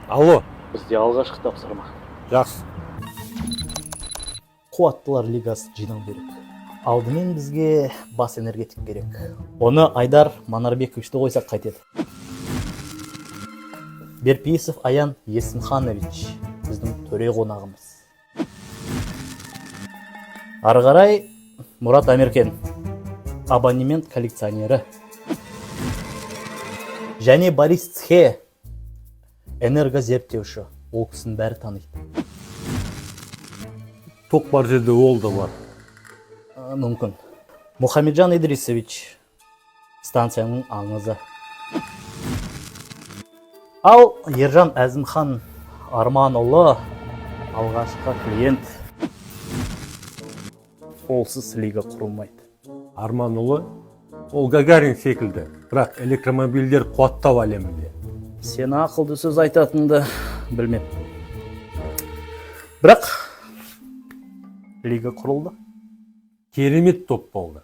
Алло, Бізде алғашқы тапсырма. жақсы. Қуаттылар лигасы жинау керек. Алдымен бізге бас энергетик керек. Оны Айдар Манарбековичті қойсақ қайтеді. Берпейісов Аян Есімханович біздің төре қонағымыз. Ары қарай Мұрат Амеркен, абонемент коллекционері. Және Борис Цхе, энергозерттеуші. Ол кісінің бәрі таниды. Тоқ бар жерде ол да бар. Мүмкін. Мұхамеджан Идрисович, станцияның аңызы. Ал Ержан Әзімхан Арманұлы, алғашқы клиент. Олсыз лига құрылмайды. Арманұлы, ол Гагарин секілді, бірақ электромобильдер қуаттау әлемінде. Сен ақылды сөз айтатынды білмеп. Бірақ лига құрылды. Керемет топ болды.